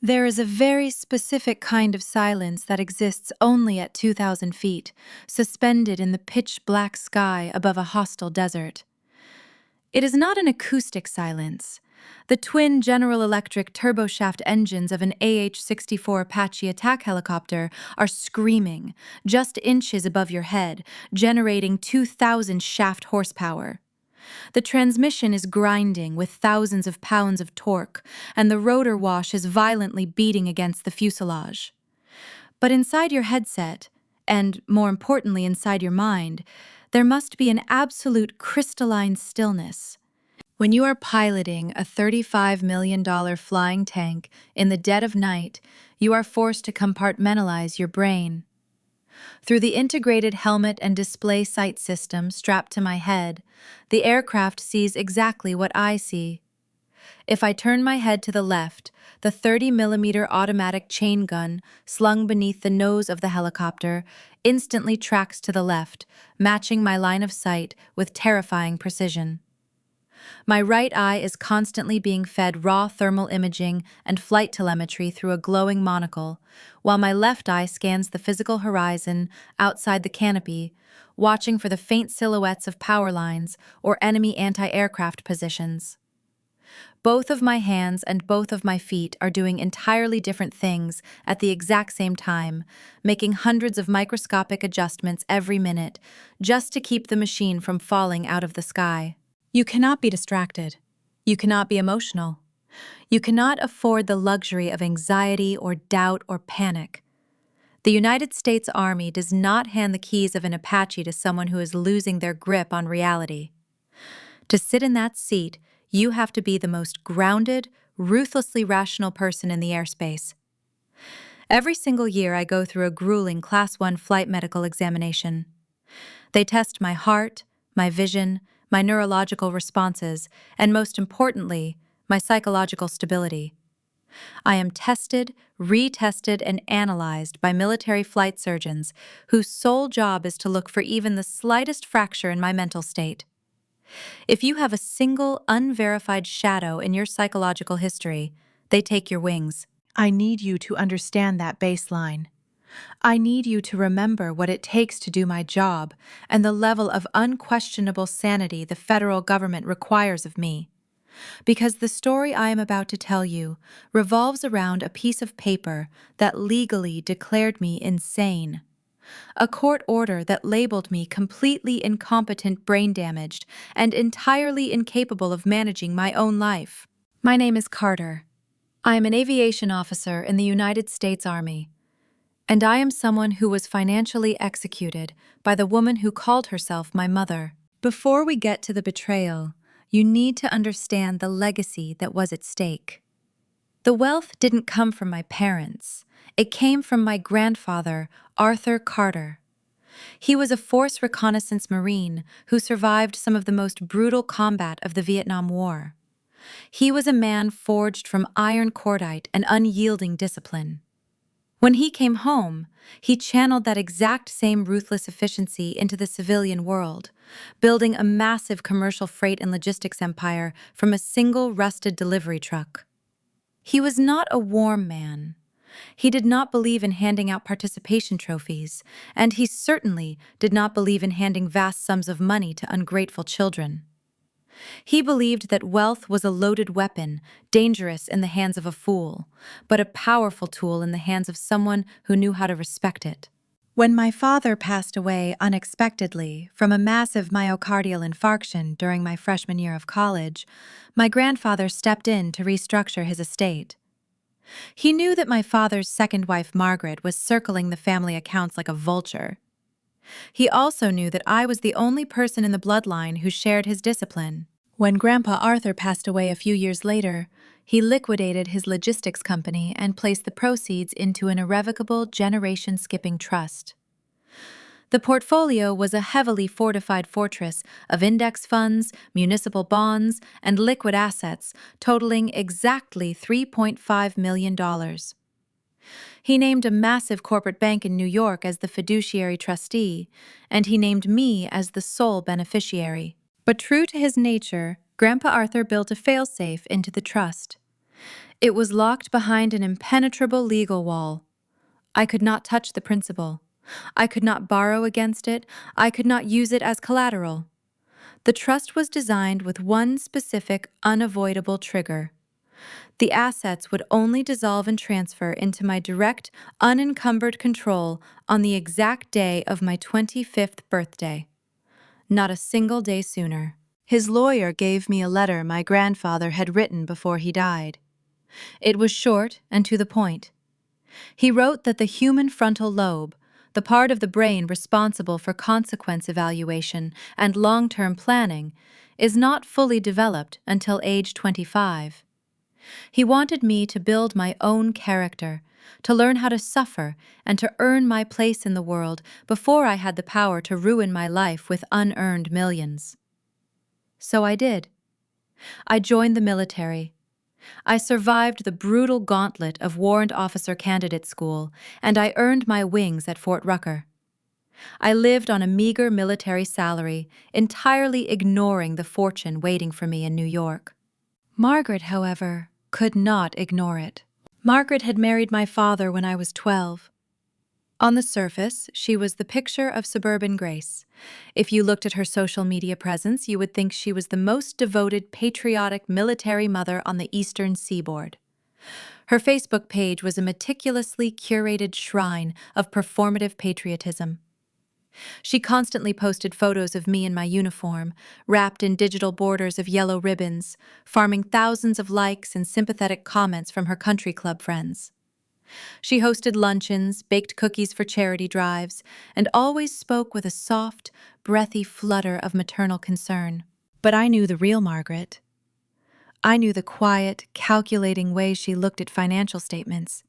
There is a very specific kind of silence that exists only at 2,000 feet, suspended in the pitch-black sky above a hostile desert. It is not an acoustic silence. The twin General Electric turboshaft engines of an AH-64 Apache attack helicopter are screaming, just inches above your head, generating 2,000 shaft horsepower. The transmission is grinding with thousands of pounds of torque, and the rotor wash is violently beating against the fuselage. But inside your headset, and more importantly inside your mind, there must be an absolute crystalline stillness. When you are piloting a $35 million flying tank in the dead of night, you are forced to compartmentalize your brain. Through the integrated helmet and display sight system strapped to my head, the aircraft sees exactly what I see. If I turn my head to the left, the 30mm automatic chain gun slung beneath the nose of the helicopter instantly tracks to the left, matching my line of sight with terrifying precision. My right eye is constantly being fed raw thermal imaging and flight telemetry through a glowing monocle, while my left eye scans the physical horizon outside the canopy, watching for the faint silhouettes of power lines or enemy anti-aircraft positions. Both of my hands and both of my feet are doing entirely different things at the exact same time, making hundreds of microscopic adjustments every minute, just to keep the machine from falling out of the sky. You cannot be distracted. You cannot be emotional. You cannot afford the luxury of anxiety or doubt or panic. The United States Army does not hand the keys of an Apache to someone who is losing their grip on reality. To sit in that seat, you have to be the most grounded, ruthlessly rational person in the airspace. Every single year I go through a grueling Class 1 flight medical examination. They test my heart, my vision, my neurological responses, and most importantly, my psychological stability. I am tested, retested, and analyzed by military flight surgeons whose sole job is to look for even the slightest fracture in my mental state. If you have a single unverified shadow in your psychological history, they take your wings. I need you to understand that baseline. I need you to remember what it takes to do my job and the level of unquestionable sanity the federal government requires of me. Because the story I am about to tell you revolves around a piece of paper that legally declared me insane. A court order that labeled me completely incompetent, brain-damaged, and entirely incapable of managing my own life. My name is Carter. I am an aviation officer in the United States Army. And I am someone who was financially executed by the woman who called herself my mother. Before we get to the betrayal, you need to understand the legacy that was at stake. The wealth didn't come from my parents. It came from my grandfather, Arthur Carter. He was a force reconnaissance Marine who survived some of the most brutal combat of the Vietnam War. He was a man forged from iron cordite and unyielding discipline. When he came home, he channeled that exact same ruthless efficiency into the civilian world, building a massive commercial freight and logistics empire from a single rusted delivery truck. He was not a warm man. He did not believe in handing out participation trophies, and he certainly did not believe in handing vast sums of money to ungrateful children. He believed that wealth was a loaded weapon, dangerous in the hands of a fool, but a powerful tool in the hands of someone who knew how to respect it. When my father passed away unexpectedly from a massive myocardial infarction during my freshman year of college, my grandfather stepped in to restructure his estate. He knew that my father's second wife, Margaret, was circling the family accounts like a vulture. He also knew that I was the only person in the bloodline who shared his discipline. When Grandpa Arthur passed away a few years later, he liquidated his logistics company and placed the proceeds into an irrevocable generation-skipping trust. The portfolio was a heavily fortified fortress of index funds, municipal bonds, and liquid assets totaling exactly $3.5 million. He named a massive corporate bank in New York as the fiduciary trustee, and he named me as the sole beneficiary. But true to his nature, Grandpa Arthur built a failsafe into the trust. It was locked behind an impenetrable legal wall. I could not touch the principal. I could not borrow against it. I could not use it as collateral. The trust was designed with one specific, unavoidable trigger. The assets would only dissolve and transfer into my direct, unencumbered control on the exact day of my 25th birthday. Not a single day sooner. His lawyer gave me a letter my grandfather had written before he died. It was short and to the point. He wrote that the human frontal lobe, the part of the brain responsible for consequence evaluation and long-term planning, is not fully developed until age 25. He wanted me to build my own character, to learn how to suffer, and to earn my place in the world before I had the power to ruin my life with unearned millions. So I did. I joined the military. I survived the brutal gauntlet of warrant officer candidate school, and I earned my wings at Fort Rucker. I lived on a meager military salary, entirely ignoring the fortune waiting for me in New York. Margaret, however, could not ignore it. Margaret had married my father when I was 12. On the surface, she was the picture of suburban grace. If you looked at her social media presence, you would think she was the most devoted, patriotic military mother on the eastern seaboard. Her Facebook page was a meticulously curated shrine of performative patriotism. She constantly posted photos of me in my uniform, wrapped in digital borders of yellow ribbons, farming thousands of likes and sympathetic comments from her country club friends. She hosted luncheons, baked cookies for charity drives, and always spoke with a soft, breathy flutter of maternal concern. But I knew the real Margaret. I knew the quiet, calculating way she looked at financial statements.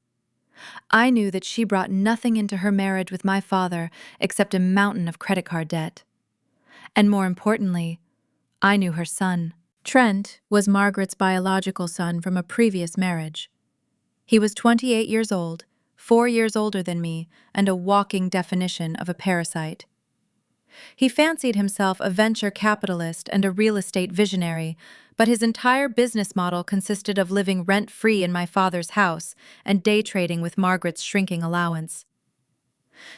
I knew that she brought nothing into her marriage with my father except a mountain of credit card debt. And more importantly, I knew her son. Trent was Margaret's biological son from a previous marriage. He was 28 years old, 4 years older than me, and a walking definition of a parasite. He fancied himself a venture capitalist and a real estate visionary, but his entire business model consisted of living rent-free in my father's house and day trading with Margaret's shrinking allowance.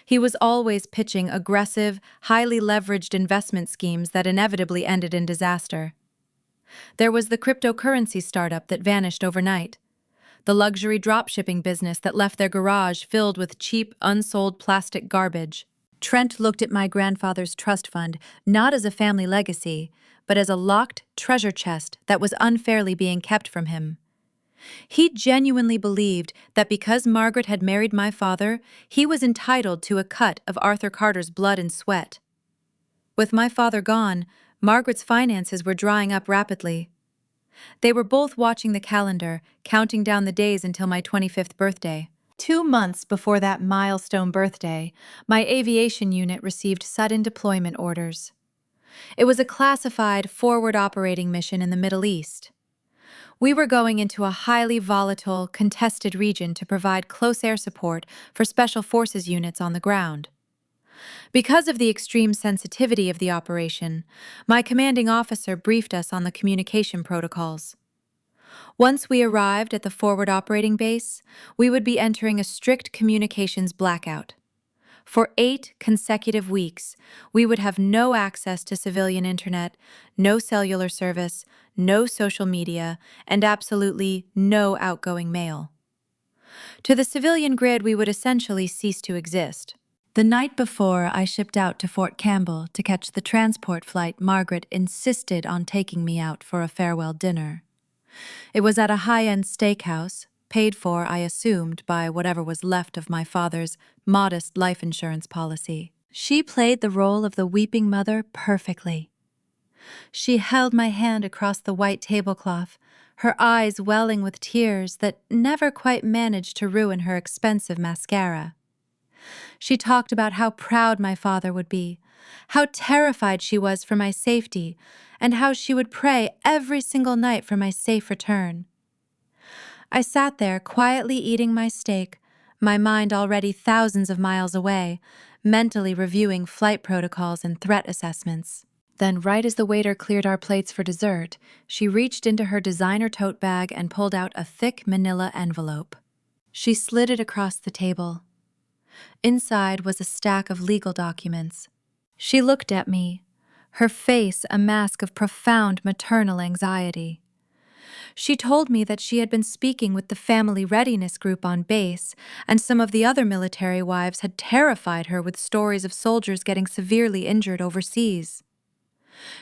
He was always pitching aggressive, highly leveraged investment schemes that inevitably ended in disaster. There was the cryptocurrency startup that vanished overnight, the luxury dropshipping business that left their garage filled with cheap, unsold plastic garbage. Trent looked at my grandfather's trust fund not as a family legacy, but as a locked treasure chest that was unfairly being kept from him. He genuinely believed that because Margaret had married my father, he was entitled to a cut of Arthur Carter's blood and sweat. With my father gone, Margaret's finances were drying up rapidly. They were both watching the calendar, counting down the days until my 25th birthday. 2 months before that milestone birthday, my aviation unit received sudden deployment orders. It was a classified forward operating mission in the Middle East. We were going into a highly volatile, contested region to provide close air support for Special Forces units on the ground. Because of the extreme sensitivity of the operation, my commanding officer briefed us on the communication protocols. Once we arrived at the forward operating base, we would be entering a strict communications blackout. For 8 consecutive weeks, we would have no access to civilian internet, no cellular service, no social media, and absolutely no outgoing mail. To the civilian grid, we would essentially cease to exist. The night before I shipped out to Fort Campbell to catch the transport flight, Margaret insisted on taking me out for a farewell dinner. It was at a high-end steakhouse, paid for, I assumed, by whatever was left of my father's modest life insurance policy. She played the role of the weeping mother perfectly. She held my hand across the white tablecloth, her eyes welling with tears that never quite managed to ruin her expensive mascara. She talked about how proud my father would be, how terrified she was for my safety, and how she would pray every single night for my safe return. I sat there quietly eating my steak, my mind already thousands of miles away, mentally reviewing flight protocols and threat assessments. Then, right as the waiter cleared our plates for dessert, she reached into her designer tote bag and pulled out a thick manila envelope. She slid it across the table. Inside was a stack of legal documents. She looked at me, her face a mask of profound maternal anxiety. She told me that she had been speaking with the family readiness group on base, and some of the other military wives had terrified her with stories of soldiers getting severely injured overseas.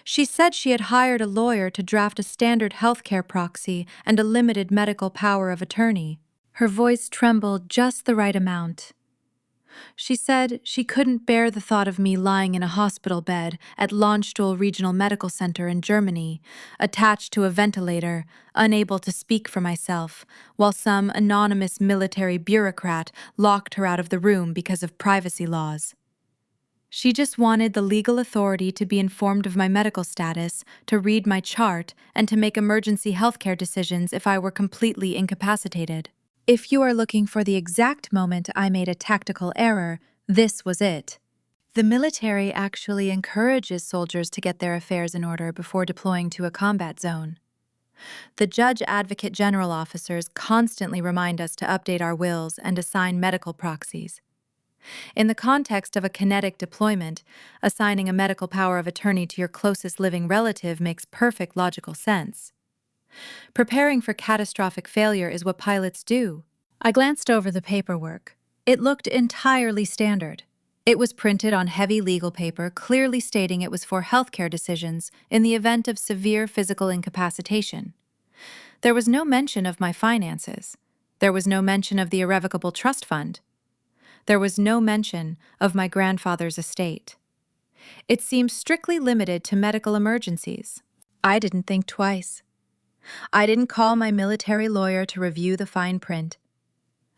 She said she had hired a lawyer to draft a standard healthcare proxy and a limited medical power of attorney. Her voice trembled just the right amount. She said she couldn't bear the thought of me lying in a hospital bed at Landstuhl Regional Medical Center in Germany, attached to a ventilator, unable to speak for myself, while some anonymous military bureaucrat locked her out of the room because of privacy laws. She just wanted the legal authority to be informed of my medical status, to read my chart, and to make emergency healthcare decisions if I were completely incapacitated. If you are looking for the exact moment I made a tactical error, this was it. The military actually encourages soldiers to get their affairs in order before deploying to a combat zone. The Judge Advocate General officers constantly remind us to update our wills and assign medical proxies. In the context of a kinetic deployment, assigning a medical power of attorney to your closest living relative makes perfect logical sense. Preparing for catastrophic failure is what pilots do. I glanced over the paperwork. It looked entirely standard. It was printed on heavy legal paper, clearly stating it was for healthcare decisions in the event of severe physical incapacitation. There was no mention of my finances. There was no mention of the irrevocable trust fund. There was no mention of my grandfather's estate. It seemed strictly limited to medical emergencies. I didn't think twice. I didn't call my military lawyer to review the fine print.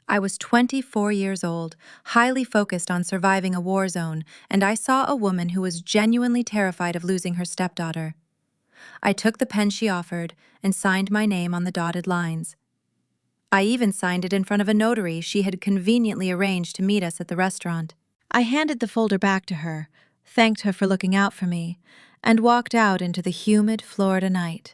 I was 24 years old, highly focused on surviving a war zone, and I saw a woman who was genuinely terrified of losing her stepdaughter. I took the pen she offered and signed my name on the dotted lines. I even signed it in front of a notary she had conveniently arranged to meet us at the restaurant. I handed the folder back to her, thanked her for looking out for me, and walked out into the humid Florida night.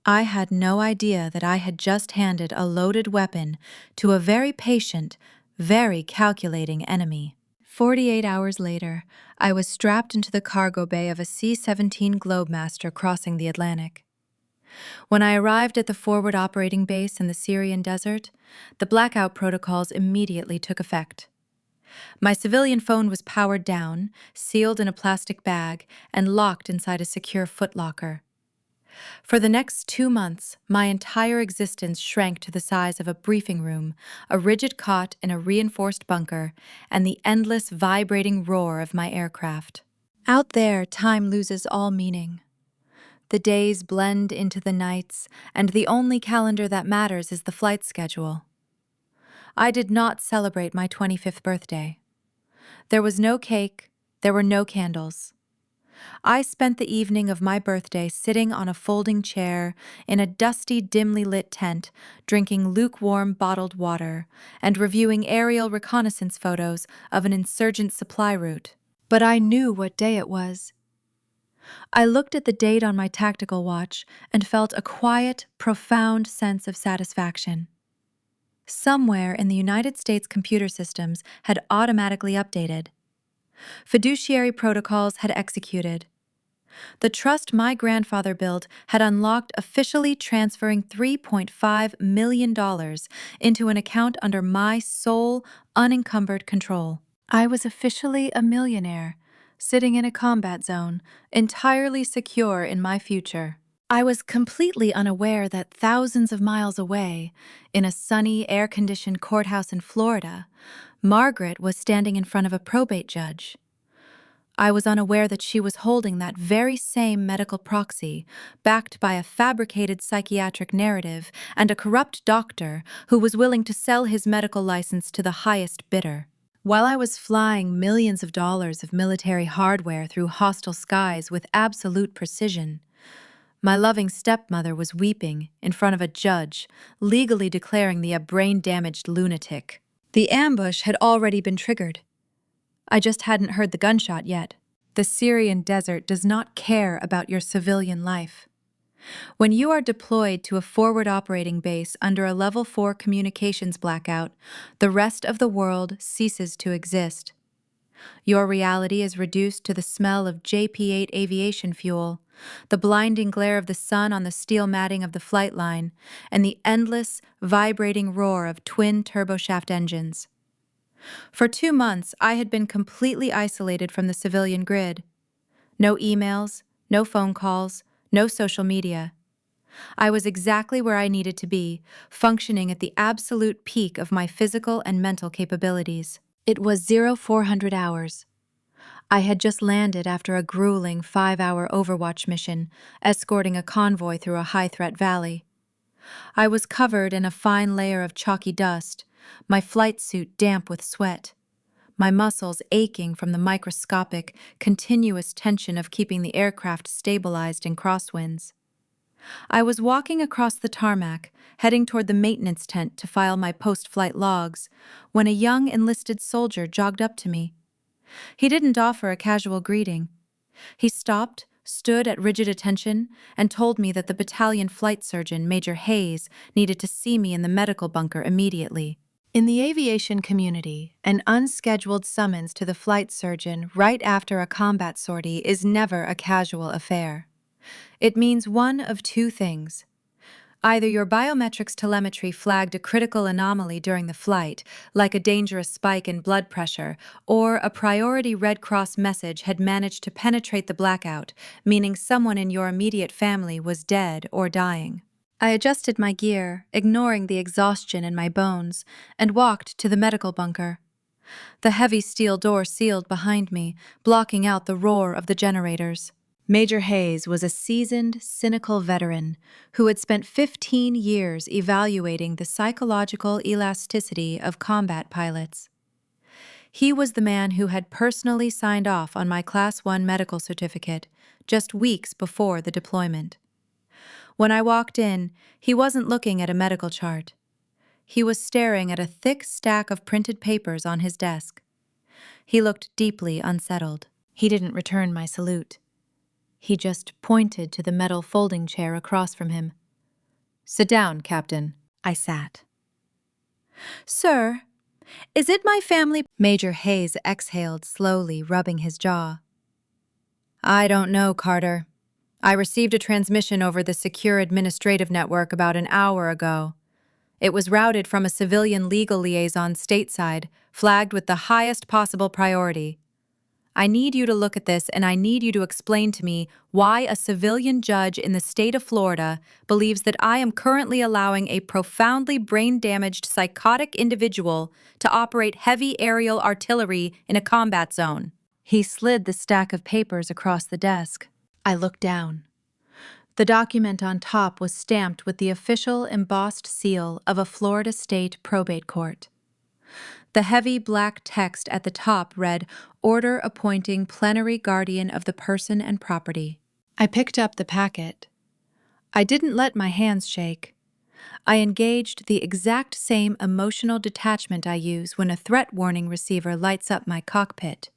I had no idea that I had just handed a loaded weapon to a very patient, very calculating enemy. 48 hours later, I was strapped into the cargo bay of a C-17 Globemaster crossing the Atlantic. When I arrived at the forward operating base in the Syrian desert, the blackout protocols immediately took effect. My civilian phone was powered down, sealed in a plastic bag, and locked inside a secure footlocker. For the next 2 months, my entire existence shrank to the size of a briefing room, a rigid cot in a reinforced bunker, and the endless vibrating roar of my aircraft. Out there, time loses all meaning. The days blend into the nights, and the only calendar that matters is the flight schedule. I did not celebrate my 25th birthday. There was no cake, there were no candles. I spent the evening of my birthday sitting on a folding chair in a dusty, dimly lit tent, drinking lukewarm bottled water and reviewing aerial reconnaissance photos of an insurgent supply route. But I knew what day it was. I looked at the date on my tactical watch and felt a quiet, profound sense of satisfaction. Somewhere in the United States computer systems had automatically updated. Fiduciary protocols had executed. The trust my grandfather built had unlocked, officially transferring $3.5 million into an account under my sole, unencumbered control. I was officially a millionaire, sitting in a combat zone, entirely secure in my future. I was completely unaware that thousands of miles away, in a sunny, air-conditioned courthouse in Florida, Margaret was standing in front of a probate judge. I was unaware that she was holding that very same medical proxy, backed by a fabricated psychiatric narrative and a corrupt doctor who was willing to sell his medical license to the highest bidder. While I was flying millions of dollars of military hardware through hostile skies with absolute precision, my loving stepmother was weeping in front of a judge, legally declaring me a brain-damaged lunatic. The ambush had already been triggered. I just hadn't heard the gunshot yet. The Syrian desert does not care about your civilian life. When you are deployed to a forward operating base under a Level 4 communications blackout, the rest of the world ceases to exist. Your reality is reduced to the smell of JP-8 aviation fuel, the blinding glare of the sun on the steel matting of the flight line, and the endless, vibrating roar of twin turboshaft engines. For 2 months, I had been completely isolated from the civilian grid. No emails, no phone calls, no social media. I was exactly where I needed to be, functioning at the absolute peak of my physical and mental capabilities. It was 0400 hours. I had just landed after a grueling 5-hour Overwatch mission, escorting a convoy through a high-threat valley. I was covered in a fine layer of chalky dust, my flight suit damp with sweat, my muscles aching from the microscopic, continuous tension of keeping the aircraft stabilized in crosswinds. I was walking across the tarmac, heading toward the maintenance tent to file my post-flight logs, when a young enlisted soldier jogged up to me. He didn't offer a casual greeting. He stopped, stood at rigid attention, and told me that the battalion flight surgeon, Major Hayes, needed to see me in the medical bunker immediately. In the aviation community, an unscheduled summons to the flight surgeon right after a combat sortie is never a casual affair. It means one of two things. Either your biometrics telemetry flagged a critical anomaly during the flight, like a dangerous spike in blood pressure, or a priority Red Cross message had managed to penetrate the blackout, meaning someone in your immediate family was dead or dying. I adjusted my gear, ignoring the exhaustion in my bones, and walked to the medical bunker. The heavy steel door sealed behind me, blocking out the roar of the generators. Major Hayes was a seasoned, cynical veteran who had spent 15 years evaluating the psychological elasticity of combat pilots. He was the man who had personally signed off on my Class 1 medical certificate just weeks before the deployment. When I walked in, he wasn't looking at a medical chart. He was staring at a thick stack of printed papers on his desk. He looked deeply unsettled. He didn't return my salute. He just pointed to the metal folding chair across from him. "Sit down, Captain." I sat. "Sir, is it my family?" Major Hayes exhaled slowly, rubbing his jaw. "I don't know, Carter. I received a transmission over the secure administrative network about an hour ago. It was routed from a civilian legal liaison stateside, flagged with the highest possible priority. I need you to look at this, and I need you to explain to me why a civilian judge in the state of Florida believes that I am currently allowing a profoundly brain-damaged psychotic individual to operate heavy aerial artillery in a combat zone." He slid the stack of papers across the desk. I looked down. The document on top was stamped with the official embossed seal of a Florida state probate court. The heavy black text at the top read, "Order appointing plenary guardian of the person and property." I picked up the packet. I didn't let my hands shake. I engaged the exact same emotional detachment I use when a threat warning receiver lights up my cockpit.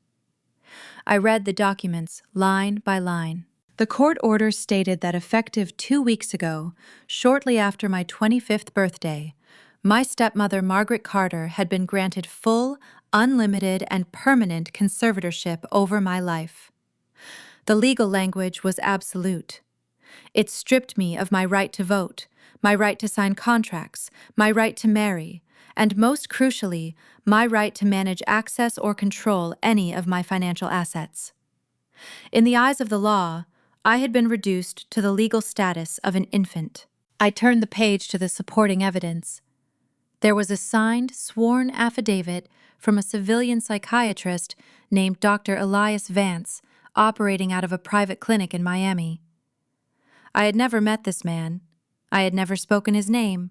I read the documents line by line. The court order stated that effective 2 weeks ago, shortly after my 25th birthday, my stepmother, Margaret Carter, had been granted full, unlimited, and permanent conservatorship over my life. The legal language was absolute. It stripped me of my right to vote, my right to sign contracts, my right to marry, and most crucially, my right to manage access or control any of my financial assets. In the eyes of the law, I had been reduced to the legal status of an infant. I turned the page to the supporting evidence. There was a signed, sworn affidavit from a civilian psychiatrist named Dr. Elias Vance, operating out of a private clinic in Miami. I had never met this man. I had never spoken his name.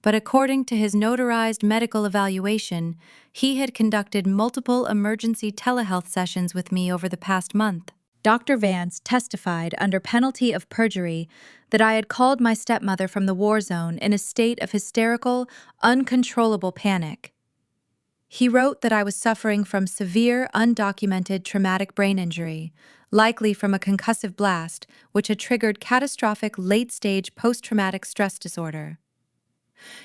But according to his notarized medical evaluation, he had conducted multiple emergency telehealth sessions with me over the past month. Dr. Vance testified under penalty of perjury that I had called my stepmother from the war zone in a state of hysterical, uncontrollable panic. He wrote that I was suffering from severe, undocumented traumatic brain injury, likely from a concussive blast, which had triggered catastrophic late-stage post-traumatic stress disorder.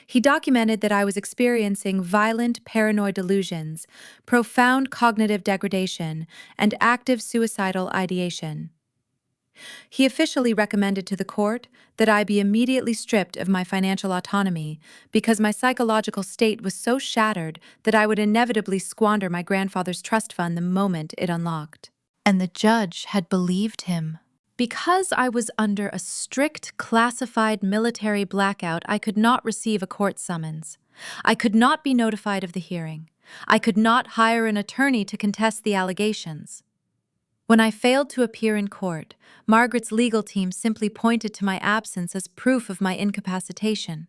He documented that I was experiencing violent paranoid delusions, profound cognitive degradation, and active suicidal ideation. He officially recommended to the court that I be immediately stripped of my financial autonomy because my psychological state was so shattered that I would inevitably squander my grandfather's trust fund the moment it unlocked. And the judge had believed him. Because I was under a strict classified military blackout, I could not receive a court summons. I could not be notified of the hearing. I could not hire an attorney to contest the allegations. When I failed to appear in court, Margaret's legal team simply pointed to my absence as proof of my incapacitation.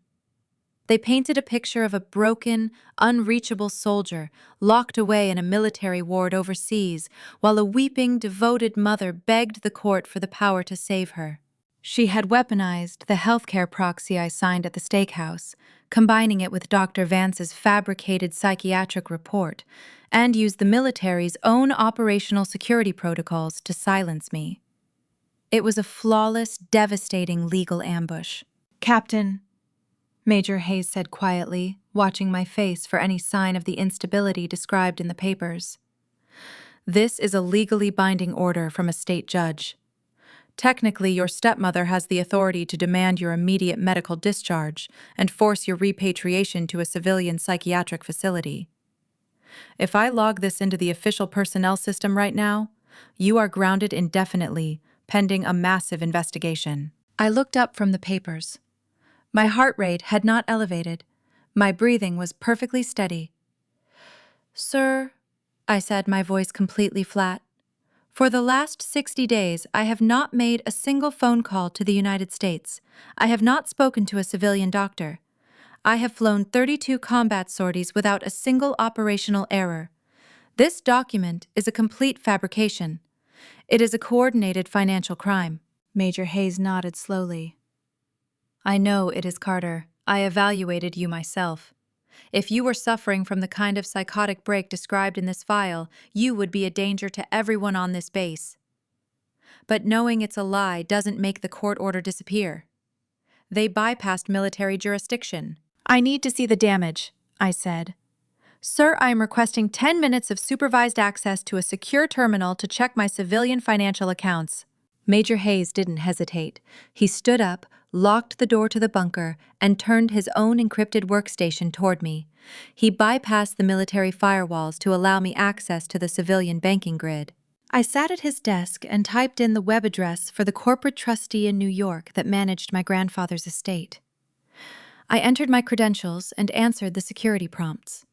They painted a picture of a broken, unreachable soldier locked away in a military ward overseas, while a weeping, devoted mother begged the court for the power to save her. She had weaponized the healthcare proxy I signed at the steakhouse, combining it with Dr. Vance's fabricated psychiatric report, and used the military's own operational security protocols to silence me. It was a flawless, devastating legal ambush. "Captain," Major Hayes said quietly, watching my face for any sign of the instability described in the papers. "This is a legally binding order from a state judge. Technically, your stepmother has the authority to demand your immediate medical discharge and force your repatriation to a civilian psychiatric facility. If I log this into the official personnel system right now, you are grounded indefinitely, pending a massive investigation." I looked up from the papers. My heart rate had not elevated. My breathing was perfectly steady. "Sir," I said, my voice completely flat, "for the last 60 days, I have not made a single phone call to the United States. I have not spoken to a civilian doctor. I have flown 32 combat sorties without a single operational error. This document is a complete fabrication. It is a coordinated financial crime." Major Hayes nodded slowly. "I know it is, Carter. I evaluated you myself. If you were suffering from the kind of psychotic break described in this file, you would be a danger to everyone on this base. But knowing it's a lie doesn't make the court order disappear. They bypassed military jurisdiction." "I need to see the damage," I said. "Sir, I am requesting 10 minutes of supervised access to a secure terminal to check my civilian financial accounts." Major Hayes didn't hesitate. He stood up, locked the door to the bunker, and turned his own encrypted workstation toward me. He bypassed the military firewalls to allow me access to the civilian banking grid. I sat at his desk and typed in the web address for the corporate trustee in New York that managed my grandfather's estate. I entered my credentials and answered the security prompts.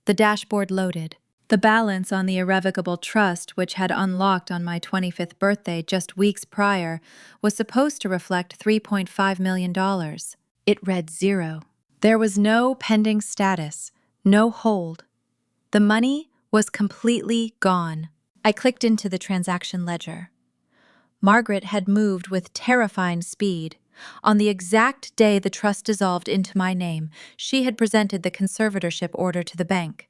The dashboard loaded. The balance on the irrevocable trust, which had unlocked on my 25th birthday just weeks prior, was supposed to reflect $3.5 million. It read 0. There was no pending status, no hold. The money was completely gone. I clicked into the transaction ledger. Margaret had moved with terrifying speed. On the exact day the trust dissolved into my name, she had presented the conservatorship order to the bank.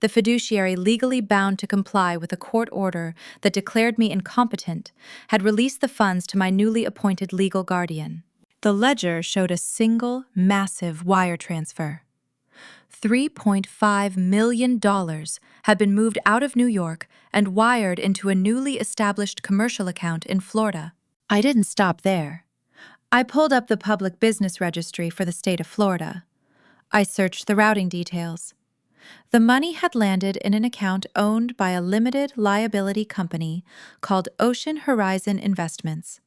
The fiduciary, legally bound to comply with a court order that declared me incompetent, had released the funds to my newly appointed legal guardian. The ledger showed a single, massive wire transfer. $3.5 million had been moved out of New York and wired into a newly established commercial account in Florida. I didn't stop there. I pulled up the public business registry for the state of Florida. I searched the routing details. The money had landed in an account owned by a limited liability company called Ocean Horizon Investments.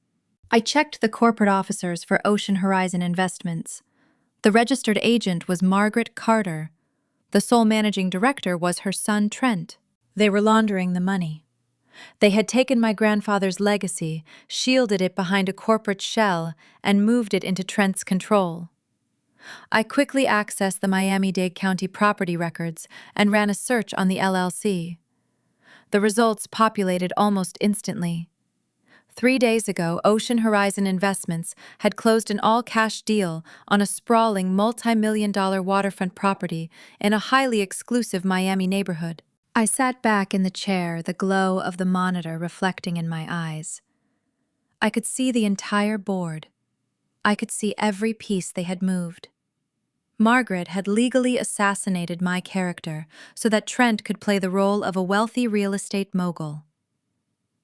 I checked the corporate officers for Ocean Horizon Investments. The registered agent was Margaret Carter. The sole managing director was her son Trent. They were laundering the money. They had taken my grandfather's legacy, shielded it behind a corporate shell, and moved it into Trent's control. I quickly accessed the Miami-Dade County property records and ran a search on the LLC. The results populated almost instantly. 3 days ago, Ocean Horizon Investments had closed an all-cash deal on a sprawling multi-million-dollar waterfront property in a highly exclusive Miami neighborhood. I sat back in the chair, the glow of the monitor reflecting in my eyes. I could see the entire board. I could see every piece they had moved. Margaret had legally assassinated my character so that Trent could play the role of a wealthy real estate mogul.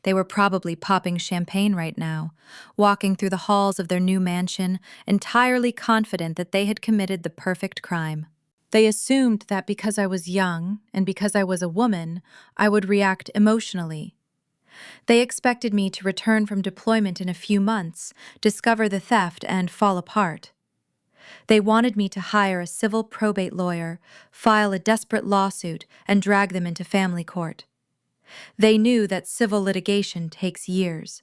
They were probably popping champagne right now, walking through the halls of their new mansion, entirely confident that they had committed the perfect crime. They assumed that because I was young and because I was a woman, I would react emotionally. They expected me to return from deployment in a few months, discover the theft, and fall apart. They wanted me to hire a civil probate lawyer, file a desperate lawsuit, and drag them into family court. They knew that civil litigation takes years.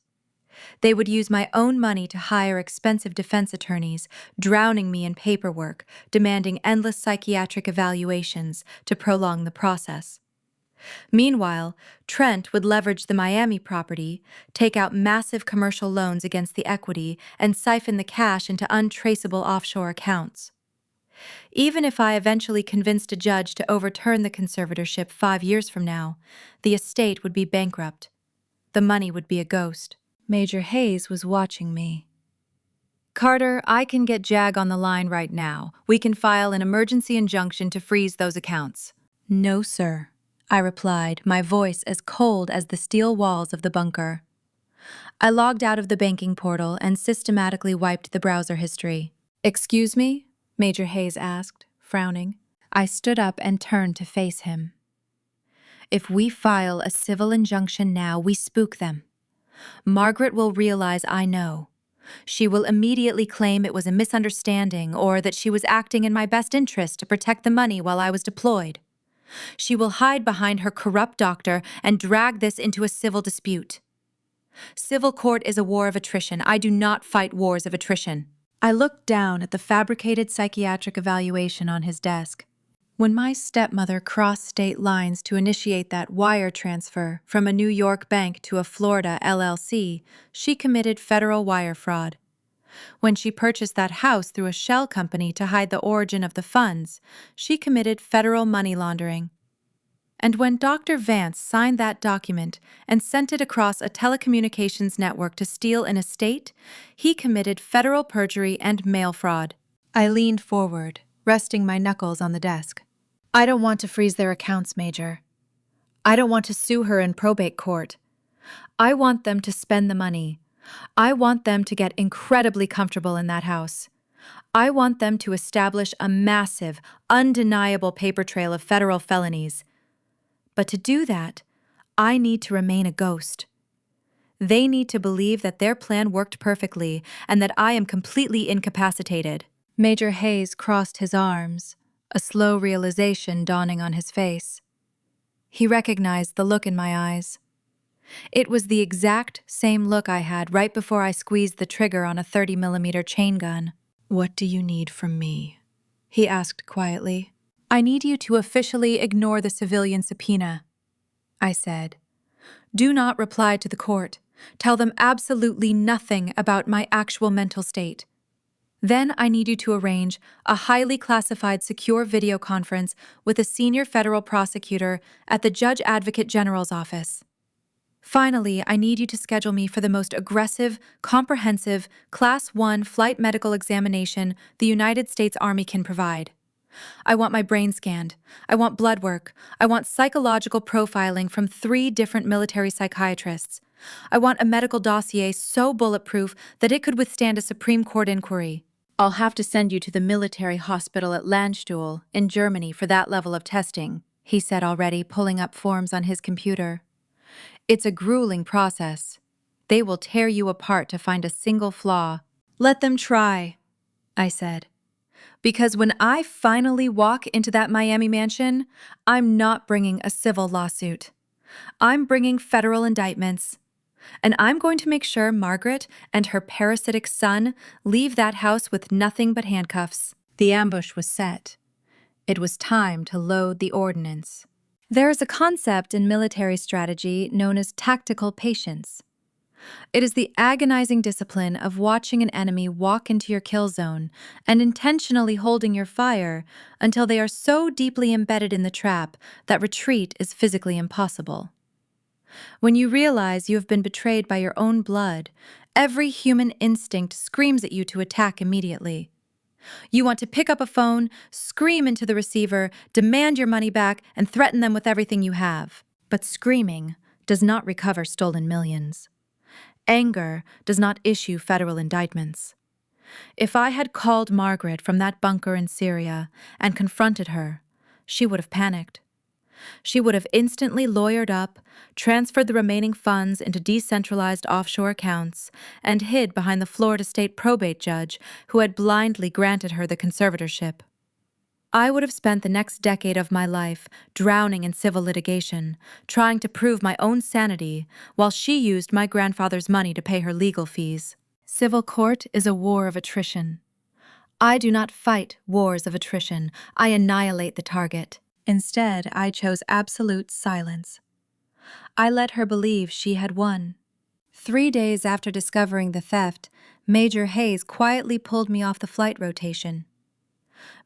They would use my own money to hire expensive defense attorneys, drowning me in paperwork, demanding endless psychiatric evaluations to prolong the process. Meanwhile, Trent would leverage the Miami property, take out massive commercial loans against the equity, and siphon the cash into untraceable offshore accounts. Even if I eventually convinced a judge to overturn the conservatorship 5 years from now, the estate would be bankrupt. The money would be a ghost. Major Hayes was watching me. "Carter, I can get Jag on the line right now. We can file an emergency injunction to freeze those accounts." "No, sir," I replied, my voice as cold as the steel walls of the bunker. I logged out of the banking portal and systematically wiped the browser history. "Excuse me?" Major Hayes asked, frowning. I stood up and turned to face him. "If we file a civil injunction now, we spook them. Margaret will realize I know. She will immediately claim it was a misunderstanding or that she was acting in my best interest to protect the money while I was deployed. She will hide behind her corrupt doctor and drag this into a civil dispute. Civil court is a war of attrition. I do not fight wars of attrition." I looked down at the fabricated psychiatric evaluation on his desk. When my stepmother crossed state lines to initiate that wire transfer from a New York bank to a Florida LLC, she committed federal wire fraud. When she purchased that house through a shell company to hide the origin of the funds, she committed federal money laundering. And when Dr. Vance signed that document and sent it across a telecommunications network to steal an estate, he committed federal perjury and mail fraud. I leaned forward, resting my knuckles on the desk. "I don't want to freeze their accounts, Major. I don't want to sue her in probate court. I want them to spend the money. I want them to get incredibly comfortable in that house. I want them to establish a massive, undeniable paper trail of federal felonies. But to do that, I need to remain a ghost. They need to believe that their plan worked perfectly and that I am completely incapacitated." Major Hayes crossed his arms, a slow realization dawning on his face. He recognized the look in my eyes. It was the exact same look I had right before I squeezed the trigger on a 30mm chain gun. "What do you need from me?" he asked quietly. "I need you to officially ignore the civilian subpoena," I said. "Do not reply to the court. Tell them absolutely nothing about my actual mental state. Then I need you to arrange a highly classified secure video conference with a senior federal prosecutor at the Judge Advocate General's office. Finally, I need you to schedule me for the most aggressive, comprehensive, Class 1 flight medical examination the United States Army can provide. I want my brain scanned. I want blood work. I want psychological profiling from 3 different military psychiatrists. I want a medical dossier so bulletproof that it could withstand a Supreme Court inquiry. I'll have to send you to the military hospital at Landstuhl in Germany for that level of testing," he said already, pulling up forms on his computer. "It's a grueling process. They will tear you apart to find a single flaw." "Let them try," I said. "Because when I finally walk into that Miami mansion, I'm not bringing a civil lawsuit. I'm bringing federal indictments. And I'm going to make sure Margaret and her parasitic son leave that house with nothing but handcuffs." The ambush was set. It was time to load the ordnance. There is a concept in military strategy known as tactical patience. It is the agonizing discipline of watching an enemy walk into your kill zone and intentionally holding your fire until they are so deeply embedded in the trap that retreat is physically impossible. When you realize you have been betrayed by your own blood, every human instinct screams at you to attack immediately. You want to pick up a phone, scream into the receiver, demand your money back, and threaten them with everything you have. But screaming does not recover stolen millions. Anger does not issue federal indictments. If I had called Margaret from that bunker in Syria and confronted her, she would have panicked. She would have instantly lawyered up, transferred the remaining funds into decentralized offshore accounts, and hid behind the Florida state probate judge who had blindly granted her the conservatorship. I would have spent the next decade of my life drowning in civil litigation, trying to prove my own sanity, while she used my grandfather's money to pay her legal fees. Civil court is a war of attrition. I do not fight wars of attrition. I annihilate the target. Instead, I chose absolute silence. I let her believe she had won. 3 days after discovering the theft, Major Hayes quietly pulled me off the flight rotation.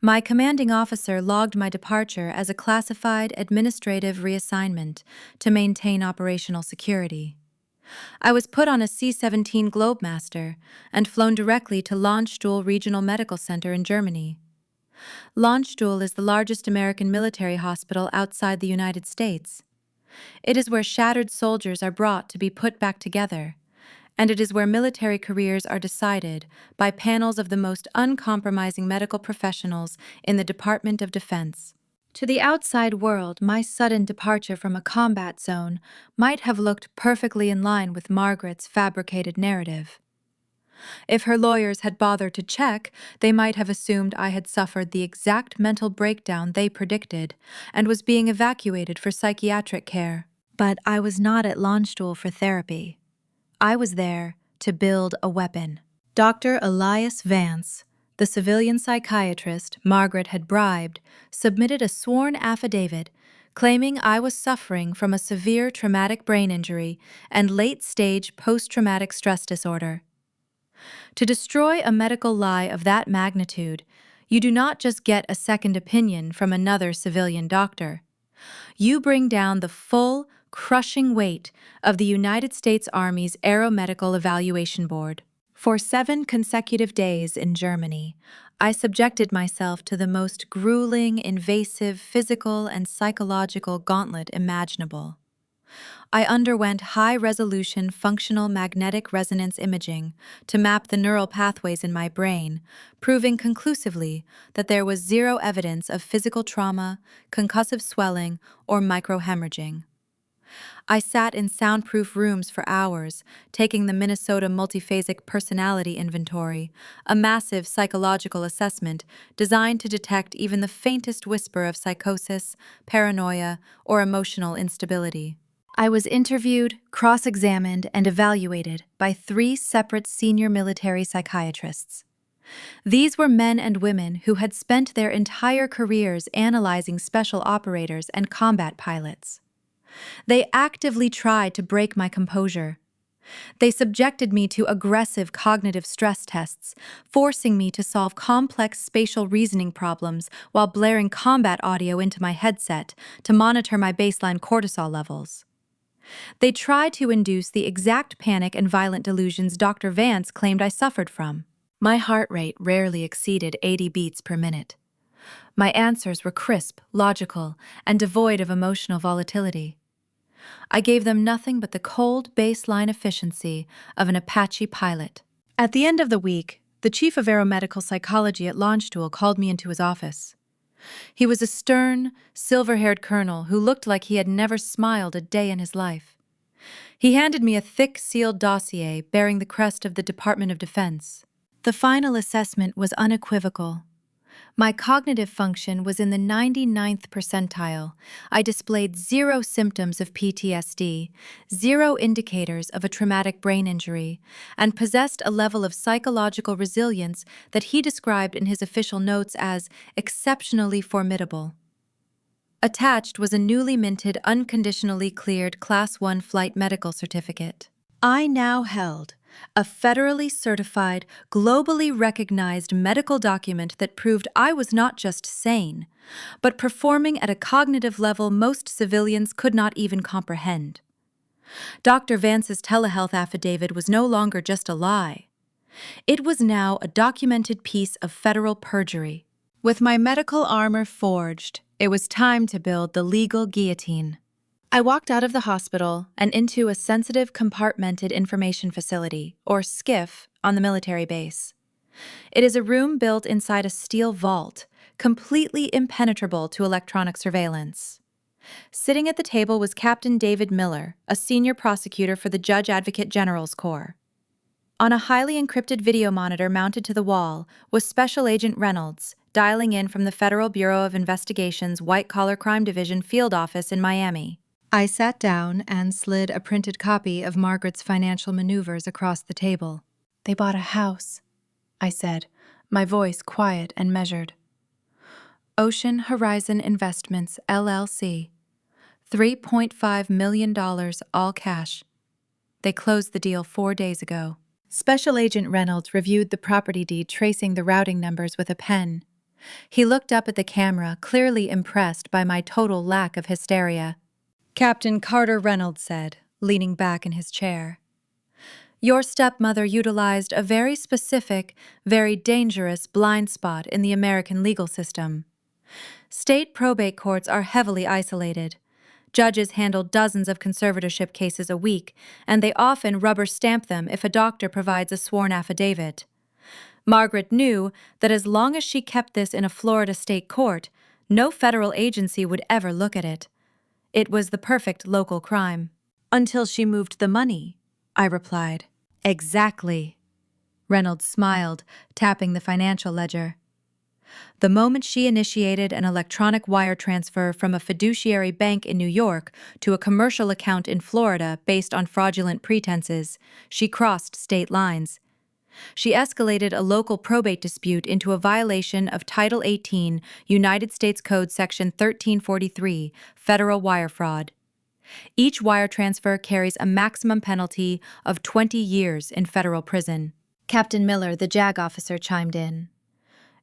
My commanding officer logged my departure as a classified administrative reassignment to maintain operational security. I was put on a C-17 Globemaster and flown directly to Landstuhl Regional Medical Center in Germany. Landstuhl is the largest American military hospital outside the United States. It is where shattered soldiers are brought to be put back together, and it is where military careers are decided by panels of the most uncompromising medical professionals in the Department of Defense. To the outside world, my sudden departure from a combat zone might have looked perfectly in line with Margaret's fabricated narrative. If her lawyers had bothered to check, they might have assumed I had suffered the exact mental breakdown they predicted and was being evacuated for psychiatric care. But I was not at Landstuhl for therapy. I was there to build a weapon. Dr. Elias Vance, the civilian psychiatrist Margaret had bribed, submitted a sworn affidavit claiming I was suffering from a severe traumatic brain injury and late-stage post-traumatic stress disorder. To destroy a medical lie of that magnitude, you do not just get a second opinion from another civilian doctor. You bring down the full, crushing weight of the United States Army's Aeromedical Evaluation Board. For 7 consecutive days in Germany, I subjected myself to the most grueling, invasive physical and psychological gauntlet imaginable. I underwent high-resolution functional magnetic resonance imaging to map the neural pathways in my brain, proving conclusively that there was zero evidence of physical trauma, concussive swelling, or microhemorrhaging. I sat in soundproof rooms for hours, taking the Minnesota Multiphasic Personality Inventory, a massive psychological assessment designed to detect even the faintest whisper of psychosis, paranoia, or emotional instability. I was interviewed, cross-examined, and evaluated by 3 separate senior military psychiatrists. These were men and women who had spent their entire careers analyzing special operators and combat pilots. They actively tried to break my composure. They subjected me to aggressive cognitive stress tests, forcing me to solve complex spatial reasoning problems while blaring combat audio into my headset to monitor my baseline cortisol levels. They tried to induce the exact panic and violent delusions Dr. Vance claimed I suffered from. My heart rate rarely exceeded 80 beats per minute. My answers were crisp, logical, and devoid of emotional volatility. I gave them nothing but the cold baseline efficiency of an Apache pilot. At the end of the week, the chief of aeromedical psychology at Landstuhl called me into his office. He was a stern, silver-haired colonel who looked like he had never smiled a day in his life. He handed me a thick, sealed dossier bearing the crest of the Department of Defense. The final assessment was unequivocal. My cognitive function was in the 99th percentile. I displayed 0 symptoms of PTSD, 0 indicators of a traumatic brain injury, and possessed a level of psychological resilience that he described in his official notes as exceptionally formidable. Attached was a newly minted, unconditionally cleared Class 1 flight medical certificate. I now held a federally certified, globally recognized medical document that proved I was not just sane, but performing at a cognitive level most civilians could not even comprehend. Dr. Vance's telehealth affidavit was no longer just a lie. It was now a documented piece of federal perjury. With my medical armor forged, it was time to build the legal guillotine. I walked out of the hospital and into a sensitive compartmented information facility, or SCIF, on the military base. It is a room built inside a steel vault, completely impenetrable to electronic surveillance. Sitting at the table was Captain David Miller, a senior prosecutor for the Judge Advocate General's Corps. On a highly encrypted video monitor mounted to the wall was Special Agent Reynolds, dialing in from the Federal Bureau of Investigation's White-Collar Crime Division field office in Miami. I sat down and slid a printed copy of Margaret's financial maneuvers across the table. "They bought a house," I said, my voice quiet and measured. "Ocean Horizon Investments, LLC. $3.5 million, all cash. They closed the deal 4 days ago." Special Agent Reynolds reviewed the property deed, tracing the routing numbers with a pen. He looked up at the camera, clearly impressed by my total lack of hysteria. Captain Carter Reynolds said, leaning back in his chair, "Your stepmother utilized a very specific, very dangerous blind spot in the American legal system. State probate courts are heavily isolated. Judges handle dozens of conservatorship cases a week, and they often rubber stamp them if a doctor provides a sworn affidavit. Margaret knew that as long as she kept this in a Florida state court, no federal agency would ever look at it. It was the perfect local crime." "Until she moved the money," I replied. "Exactly." Reynolds smiled, tapping the financial ledger. "The moment she initiated an electronic wire transfer from a fiduciary bank in New York to a commercial account in Florida based on fraudulent pretenses, she crossed state lines. She escalated a local probate dispute into a violation of Title 18, United States Code Section 1343, federal wire fraud. Each wire transfer carries a maximum penalty of 20 years in federal prison." Captain Miller, the JAG officer, chimed in.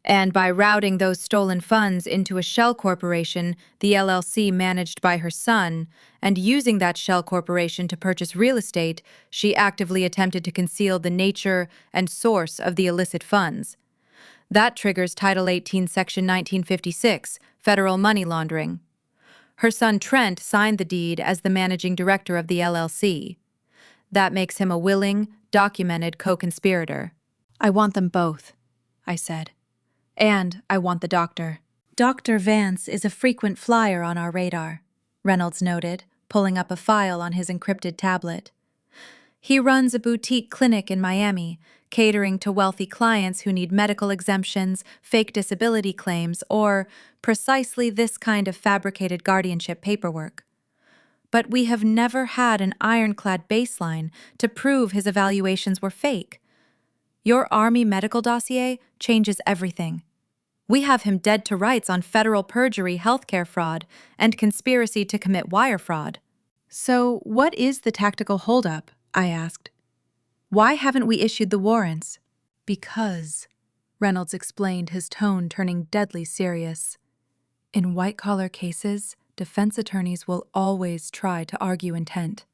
"And by routing those stolen funds into a shell corporation, the LLC managed by her son, and using that shell corporation to purchase real estate, she actively attempted to conceal the nature and source of the illicit funds. That triggers Title 18, Section 1956, federal money laundering. Her son Trent signed the deed as the managing director of the LLC. That makes him a willing, documented co-conspirator." "I want them both," I said. "And I want the doctor." "Dr. Vance is a frequent flyer on our radar," Reynolds noted, pulling up a file on his encrypted tablet. "He runs a boutique clinic in Miami, catering to wealthy clients who need medical exemptions, fake disability claims, or precisely this kind of fabricated guardianship paperwork. But we have never had an ironclad baseline to prove his evaluations were fake. Your Army medical dossier changes everything. We have him dead to rights on federal perjury, healthcare fraud, and conspiracy to commit wire fraud." "So what is the tactical holdup?" I asked. "Why haven't we issued the warrants?" "Because," Reynolds explained, his tone turning deadly serious, "in white-collar cases, defense attorneys will always try to argue intent.